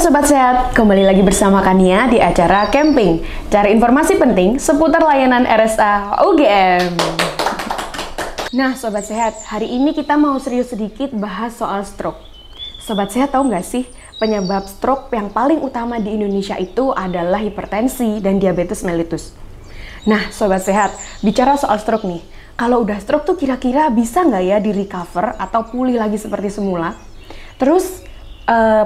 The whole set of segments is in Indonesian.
Sobat Sehat, kembali lagi bersama Kania di acara Camping. Cari informasi penting seputar layanan RSA UGM. Nah Sobat Sehat, hari ini kita mau serius sedikit bahas soal stroke. Sobat Sehat tahu nggak sih, penyebab stroke yang paling utama di Indonesia itu adalah hipertensi dan diabetes mellitus. Nah Sobat Sehat, bicara soal stroke nih, kalau udah stroke tuh kira-kira bisa nggak ya di recover atau pulih lagi seperti semula? Terus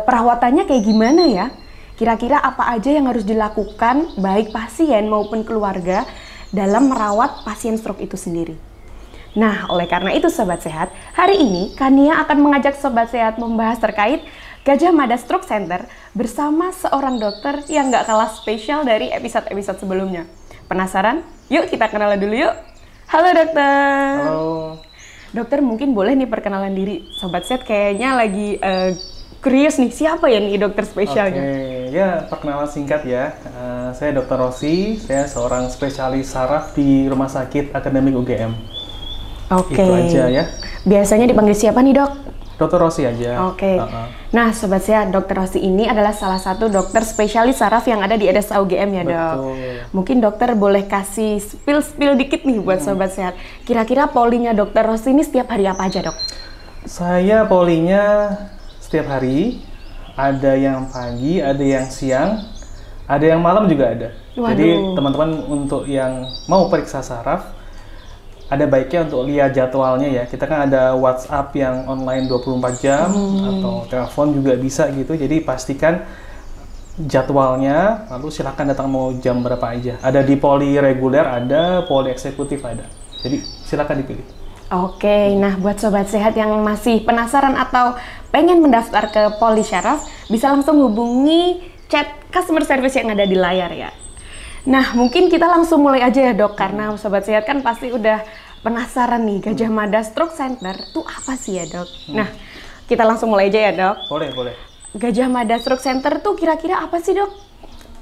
perawatannya kayak gimana ya? Kira-kira apa aja yang harus dilakukan baik pasien maupun keluarga dalam merawat pasien stroke itu sendiri? Nah, oleh karena itu Sobat Sehat, hari ini Kania akan mengajak Sobat Sehat membahas terkait Gajah Mada Stroke Center bersama seorang dokter yang nggak kalah spesial dari episode-episode sebelumnya. Penasaran? Yuk kita kenalan dulu yuk. Halo dokter. Halo. Dokter mungkin boleh nih perkenalan diri. Sobat Sehat kayaknya lagi curious nih, siapa ya nih dokter spesialnya? Oke, ya perkenalan singkat ya. Saya Dr. Rossi, saya seorang spesialis saraf di Rumah Sakit Akademik UGM. Oke. Itu aja ya. Biasanya dipanggil siapa nih dok? Dr. Rossi aja. Oke. Nah Sobat Sehat, Dr. Rossi ini adalah salah satu dokter spesialis saraf yang ada di RSA UGM ya dok? Betul. Mungkin dokter boleh kasih spill dikit nih buat Sobat Sehat. Kira-kira polinya Dr. Rossi ini setiap hari apa aja dok? Saya polinya setiap hari, ada yang pagi, ada yang siang, ada yang malam juga ada. Waduh. Jadi teman-teman untuk yang mau periksa saraf, ada baiknya untuk lihat jadwalnya ya. Kita kan ada WhatsApp yang online 24 jam atau telepon juga bisa gitu. Jadi pastikan jadwalnya, lalu silakan datang mau jam berapa aja. Ada di poli reguler, ada poli eksekutif ada. Jadi silakan dipilih. Oke, nah buat Sobat Sehat yang masih penasaran atau pengen mendaftar ke poli syaraf, bisa langsung hubungi chat customer service yang ada di layar ya. Nah, mungkin kita langsung mulai aja ya dok, karena Sobat Sehat kan pasti udah penasaran nih, Gajah Mada Stroke Center itu apa sih ya dok? Nah, kita langsung mulai aja ya dok. Boleh. Gajah Mada Stroke Center tuh kira-kira apa sih dok?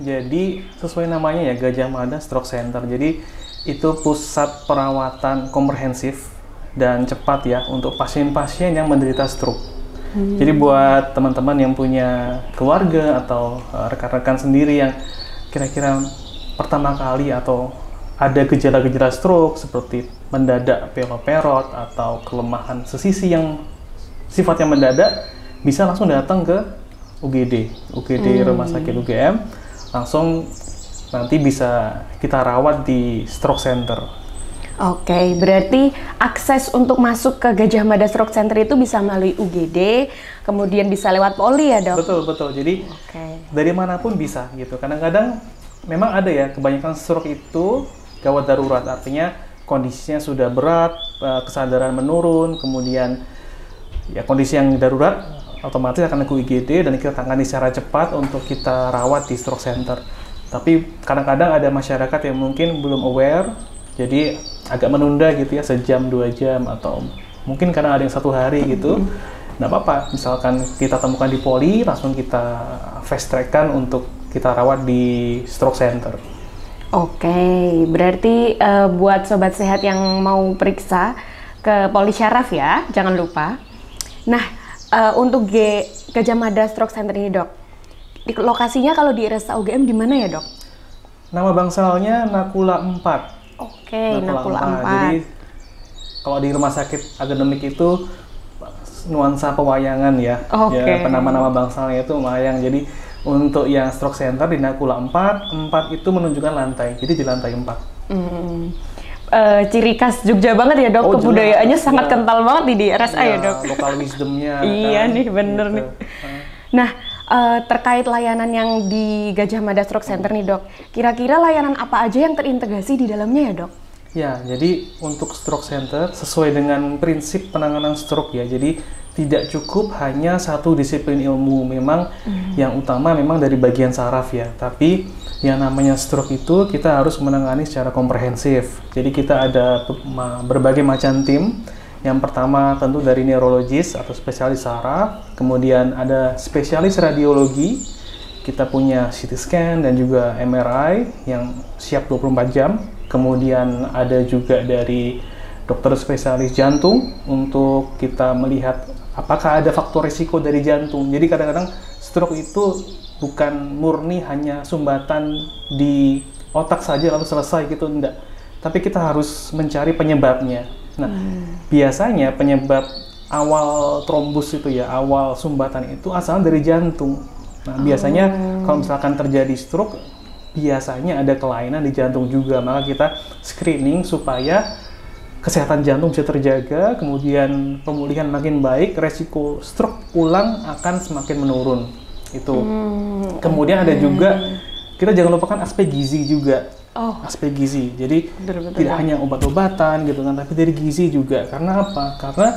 Jadi sesuai namanya ya, Gajah Mada Stroke Center. Jadi itu pusat perawatan komprehensif dan cepat ya untuk pasien-pasien yang menderita stroke. Jadi buat teman-teman yang punya keluarga atau rekan-rekan sendiri yang kira-kira pertama kali atau ada gejala-gejala stroke seperti mendadak peloperot atau kelemahan sesisi yang sifatnya mendadak, bisa langsung datang ke UGD Rumah Sakit UGM, langsung nanti bisa kita rawat di Stroke Center. Oke, berarti akses untuk masuk ke Gajah Mada Stroke Center itu bisa melalui UGD, kemudian bisa lewat poli ya dok? Betul. Jadi dari manapun bisa gitu. Kadang-kadang memang ada ya, kebanyakan stroke itu gawat darurat, artinya kondisinya sudah berat, kesadaran menurun, kemudian ya kondisi yang darurat otomatis akan ke UGD dan kita tangani secara cepat untuk kita rawat di Stroke Center. Tapi kadang-kadang ada masyarakat yang mungkin belum aware, jadi agak menunda gitu ya, sejam 2 jam atau mungkin kadang ada yang 1 hari gitu. Nggak apa-apa, misalkan kita temukan di poli, langsung kita fast track-kan untuk kita rawat di Stroke Center. Oke, berarti buat Sobat Sehat yang mau periksa ke poli syaraf ya, jangan lupa. Nah, untuk Gajah Mada Stroke Center ini dok, lokasinya kalau di RSA UGM di mana ya dok? Nama bangsalnya Nakula 4. Oke, Nakula 4. Jadi kalau di Rumah Sakit Akademik itu nuansa pewayangan ya. Oke. Ya, nama bangsalnya itu wayang. Jadi untuk yang Stroke Center di Nakula 4 itu menunjukkan lantai. Jadi di lantai 4. Ciri khas Jogja banget ya dok, kebudayaannya sangat kental banget di RSA ya dok. Lokal wisdomnya. Iya kan, nih, bener gitu. nih. Nah, terkait layanan yang di Gajah Mada Stroke Center nih dok, kira-kira layanan apa aja yang terintegrasi di dalamnya ya dok? Ya, jadi untuk Stroke Center sesuai dengan prinsip penanganan stroke ya, jadi tidak cukup hanya satu disiplin ilmu, memang yang utama memang dari bagian saraf ya, tapi yang namanya stroke itu kita harus menangani secara komprehensif. Jadi kita ada berbagai macam tim. Yang pertama tentu dari neurologis atau spesialis saraf, kemudian ada spesialis radiologi, kita punya CT scan dan juga MRI yang siap 24 jam, kemudian ada juga dari dokter spesialis jantung untuk kita melihat apakah ada faktor risiko dari jantung. Jadi kadang-kadang stroke itu bukan murni hanya sumbatan di otak saja lalu selesai gitu, enggak. Tapi kita harus mencari penyebabnya. Nah, biasanya penyebab awal trombus itu ya, awal sumbatan itu asalnya dari jantung. Nah, biasanya kalau misalkan terjadi stroke, biasanya ada kelainan di jantung juga. Maka kita screening supaya kesehatan jantung bisa terjaga, kemudian pemulihan makin baik, resiko stroke ulang akan semakin menurun. Itu. Kemudian ada juga, kita jangan lupakan aspek gizi juga. Aspek gizi. Jadi tidak hanya obat-obatan gitu kan, tapi dari gizi juga. Karena apa? Karena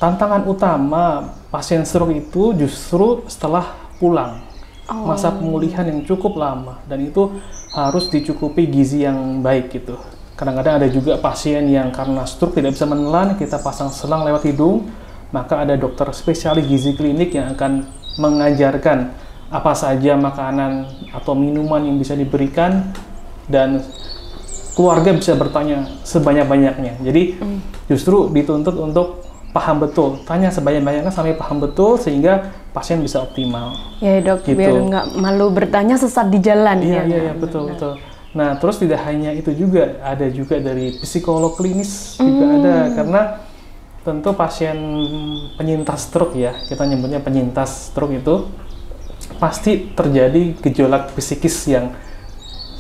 tantangan utama pasien stroke itu justru setelah pulang. Masa pemulihan yang cukup lama, dan itu harus dicukupi gizi yang baik gitu. Kadang-kadang ada juga pasien yang karena stroke tidak bisa menelan, kita pasang selang lewat hidung, maka ada dokter spesialis gizi klinik yang akan mengajarkan apa saja makanan atau minuman yang bisa diberikan, dan keluarga bisa bertanya sebanyak-banyaknya. Jadi justru dituntut untuk paham betul, tanya sebanyak-banyaknya sampai paham betul sehingga pasien bisa optimal. Ya dok, gitu. Biar nggak malu bertanya sesat di jalan. Iya, betul. Nah, terus tidak hanya itu juga, ada juga dari psikolog klinis juga ada, karena tentu pasien penyintas stroke ya, kita nyebutnya penyintas stroke itu pasti terjadi gejolak psikis yang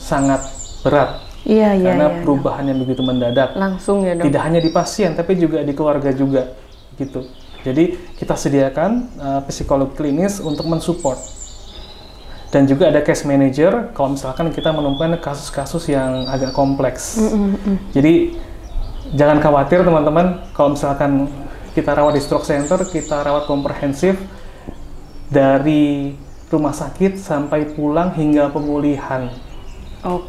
sangat berat. Karena perubahan yang begitu mendadak. Langsung ya dok. Tidak hanya di pasien, tapi juga di keluarga juga, gitu. Jadi kita sediakan psikolog klinis untuk mensupport. Dan juga ada case manager kalau misalkan kita menemukan kasus-kasus yang agak kompleks. Jadi jangan khawatir teman-teman, kalau misalkan kita rawat di stroke center, kita rawat komprehensif dari rumah sakit sampai pulang hingga pemulihan.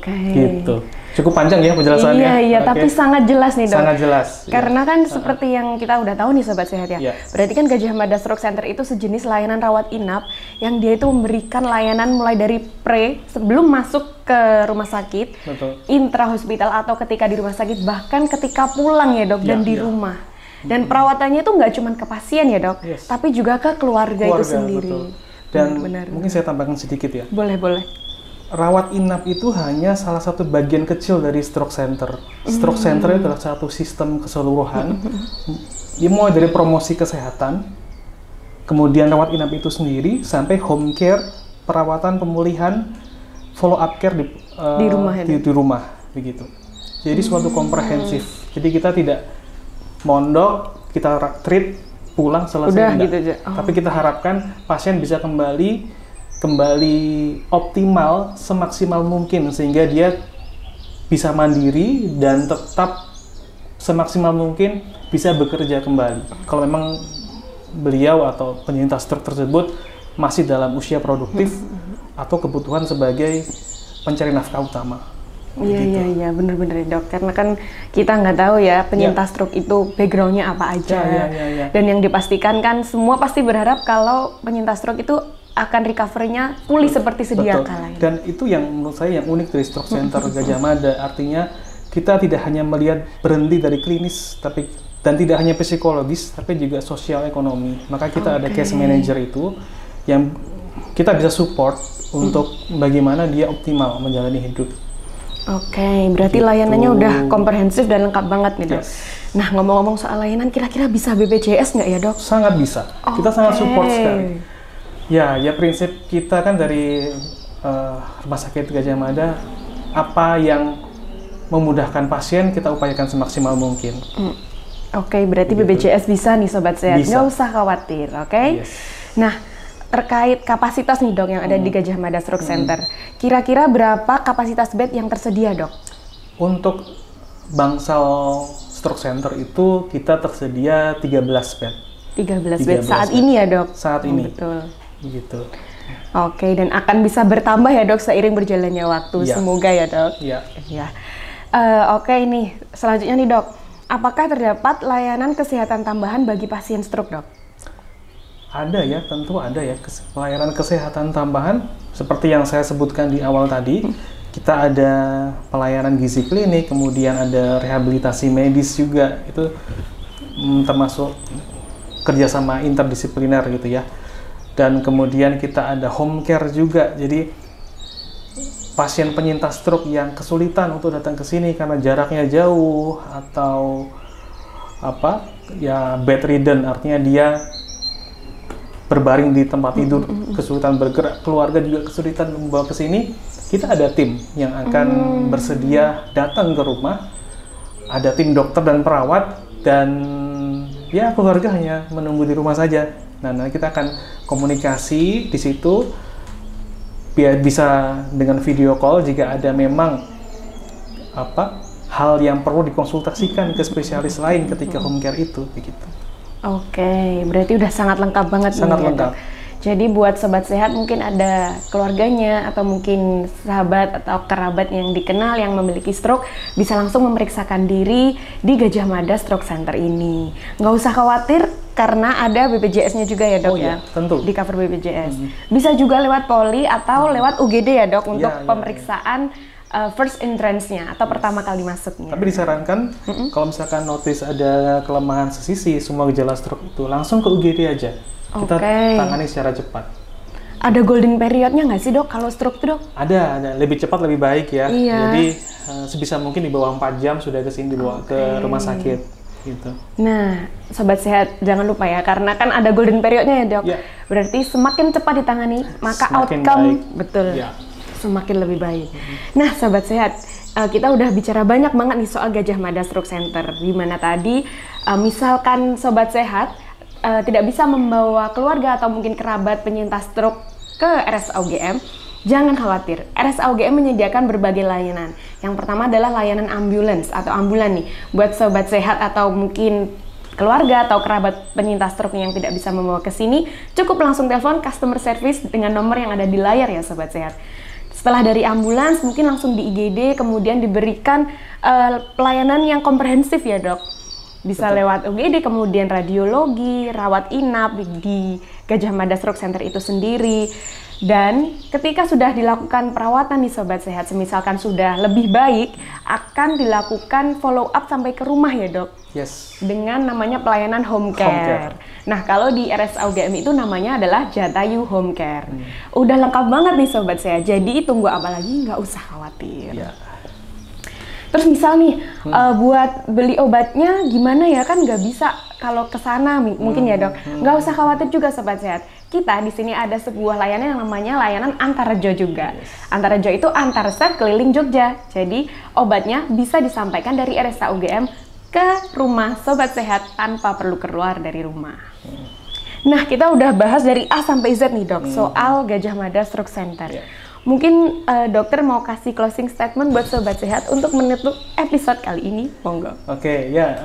Gitu. Cukup panjang ya penjelasannya. Iya, tapi sangat jelas nih dok. Sangat jelas. Karena kan seperti yang kita udah tahu nih Sobat Sehat ya. Berarti kan Gajah Mada Stroke Center itu sejenis layanan rawat inap yang dia itu memberikan layanan mulai dari sebelum masuk ke rumah sakit, intrahospital atau ketika di rumah sakit, bahkan ketika pulang ya dok, dan di rumah. Dan perawatannya itu nggak cuma ke pasien ya dok, tapi juga ke keluarga itu sendiri. Dan mungkin saya tambahkan sedikit ya. Boleh. Rawat inap itu hanya salah satu bagian kecil dari stroke center. Stroke center itu adalah satu sistem keseluruhan. Dimulai dari promosi kesehatan, kemudian rawat inap itu sendiri, sampai home care, perawatan pemulihan, follow up care di rumah, begitu. Jadi suatu komprehensif. Jadi kita tidak mondok, kita treat, pulang selesai. Gitu aja. Tapi kita harapkan pasien bisa kembali optimal semaksimal mungkin sehingga dia bisa mandiri dan tetap semaksimal mungkin bisa bekerja kembali. Kalau memang beliau atau penyintas stroke tersebut masih dalam usia produktif atau kebutuhan sebagai pencari nafkah utama. Iya, bener-bener dok. Karena kan kita nggak tahu ya penyintas stroke itu backgroundnya apa aja. Dan yang dipastikan kan semua pasti berharap kalau penyintas stroke itu akan recovery-nya pulih seperti sedia kala. Dan itu yang menurut saya yang unik dari Stroke Center Gajah Mada. Artinya kita tidak hanya melihat berhenti dari klinis, dan tidak hanya psikologis, tapi juga sosial ekonomi. Maka kita ada case manager itu yang kita bisa support untuk bagaimana dia optimal menjalani hidup. Berarti layanannya udah komprehensif dan lengkap banget nih dok. Nah, ngomong-ngomong soal layanan, kira-kira bisa BPJS nggak ya dok? Sangat bisa. Kita sangat support sekali. Ya prinsip kita kan dari Rumah Sakit Gajah Mada, apa yang memudahkan pasien kita upayakan semaksimal mungkin. Berarti BPJS bisa nih Sobat Sehat, nggak usah khawatir, Nah, terkait kapasitas nih dok yang ada di Gajah Mada Stroke Center, kira-kira berapa kapasitas bed yang tersedia dok? Untuk bangsal Stroke Center itu kita tersedia 13 bed. 13 bed saat ini ya dok? Saat ini. Betul. Gitu. Dan akan bisa bertambah ya dok seiring berjalannya waktu, semoga ya dok. Ini selanjutnya nih dok, apakah terdapat layanan kesehatan tambahan bagi pasien stroke dok? Ada ya, tentu ada ya layanan kesehatan tambahan seperti yang saya sebutkan di awal tadi. Kita ada pelayanan gizi klinik, kemudian ada rehabilitasi medis juga, itu termasuk kerjasama interdisipliner gitu ya. Dan kemudian kita ada home care juga. Jadi pasien penyintas stroke yang kesulitan untuk datang ke sini karena jaraknya jauh atau bedridden, artinya dia berbaring di tempat tidur, kesulitan bergerak, keluarga juga kesulitan membawa ke sini. Kita ada tim yang akan bersedia datang ke rumah, ada tim dokter dan perawat, dan ya keluarga hanya menunggu di rumah saja. Nah, nanti kita akan komunikasi di situ, biar bisa dengan video call jika ada memang hal yang perlu dikonsultasikan ke spesialis lain ketika home care itu, begitu. Oke, berarti udah sangat lengkap banget. Sangat nih, lengkap. Jadi buat sobat sehat mungkin ada keluarganya atau mungkin sahabat atau kerabat yang dikenal yang memiliki stroke, bisa langsung memeriksakan diri di Gajah Mada Stroke Center ini. Nggak usah khawatir karena ada BPJS-nya juga ya dok. Ya, tentu. Di cover BPJS. Bisa juga lewat poli atau lewat UGD ya dok untuk pemeriksaan first entrance-nya atau pertama kali masuknya. Tapi disarankan kalau misalkan notice ada kelemahan sesisi, semua gejala stroke itu langsung ke UGD aja. Kita tangani secara cepat. Ada golden period-nya nggak sih dok kalau stroke itu dok? Ada. Lebih cepat lebih baik ya. Iya. Jadi sebisa mungkin di bawah 4 jam sudah kesini dibawa ke rumah sakit. Gitu. Nah, sobat sehat jangan lupa ya, karena kan ada golden period-nya ya dok. Yeah. Berarti semakin cepat ditangani, maka semakin outcome baik. Betul. Yeah. Semakin lebih baik. Nah, sobat sehat, kita udah bicara banyak banget nih soal Gajah Mada Stroke Center. Dimana tadi, misalkan sobat sehat tidak bisa membawa keluarga atau mungkin kerabat penyintas stroke ke RSA UGM, jangan khawatir. RSA UGM menyediakan berbagai layanan. Yang pertama adalah layanan ambulans atau ambulan nih. Buat sobat sehat atau mungkin keluarga atau kerabat penyintas stroke yang tidak bisa membawa ke sini, cukup langsung telepon customer service dengan nomor yang ada di layar ya sobat sehat. Setelah dari ambulans, mungkin langsung di IGD, kemudian diberikan pelayanan yang komprehensif ya dok. Bisa lewat UGD, kemudian radiologi, rawat inap di Gajah Mada Stroke Center itu sendiri. Dan ketika sudah dilakukan perawatan nih sobat sehat, semisalkan sudah lebih baik, akan dilakukan follow up sampai ke rumah ya dok. Yes. Dengan namanya pelayanan home care. Nah, kalau di RSA UGM itu namanya adalah Jatayu Home Care. Udah lengkap banget nih sobat sehat, jadi tunggu apa lagi, nggak usah khawatir. Yeah. Terus misal nih, buat beli obatnya gimana ya, kan nggak bisa kalau ke sana mungkin ya dok. Nggak usah khawatir juga sobat sehat. Kita di sini ada sebuah layanan yang namanya layanan Antarjo juga. Antarjo itu antar resep keliling Jogja. Jadi obatnya bisa disampaikan dari RSA UGM ke rumah sobat sehat tanpa perlu keluar dari rumah. Nah, kita udah bahas dari A sampai Z nih dok, soal Gajah Mada Stroke Center. Mungkin dokter mau kasih closing statement buat sobat sehat untuk menutup episode kali ini, monggo. Oke, ya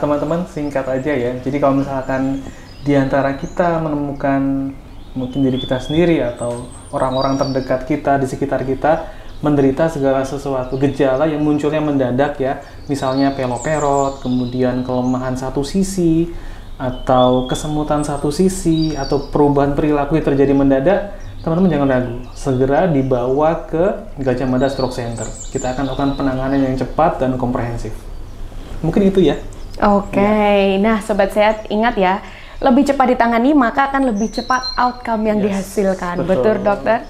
teman-teman singkat aja ya. Jadi kalau misalkan di antara kita menemukan mungkin diri kita sendiri atau orang-orang terdekat kita di sekitar kita menderita segala sesuatu gejala yang munculnya mendadak ya, misalnya peloperot, kemudian kelemahan satu sisi, atau kesemutan satu sisi, atau perubahan perilaku yang terjadi mendadak, teman-teman jangan ragu, segera dibawa ke Gajah Mada Stroke Center. Kita akan lakukan penanganan yang cepat dan komprehensif. Mungkin itu ya. Oke, nah sobat sehat ingat ya, lebih cepat ditangani maka akan lebih cepat outcome yang dihasilkan. Betul dokter?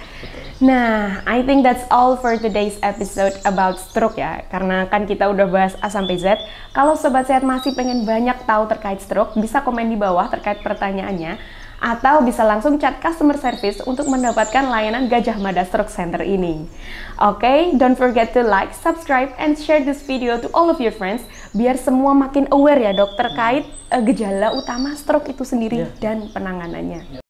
Nah, I think that's all for today's episode about stroke ya. Karena kan kita udah bahas A sampai Z. Kalau sobat sehat masih pengen banyak tahu terkait stroke, bisa komen di bawah terkait pertanyaannya. Atau bisa langsung chat customer service untuk mendapatkan layanan Gajah Mada Stroke Center ini. Oke, don't forget to like, subscribe, and share this video to all of your friends. Biar semua makin aware ya dok terkait gejala utama stroke itu sendiri dan penanganannya.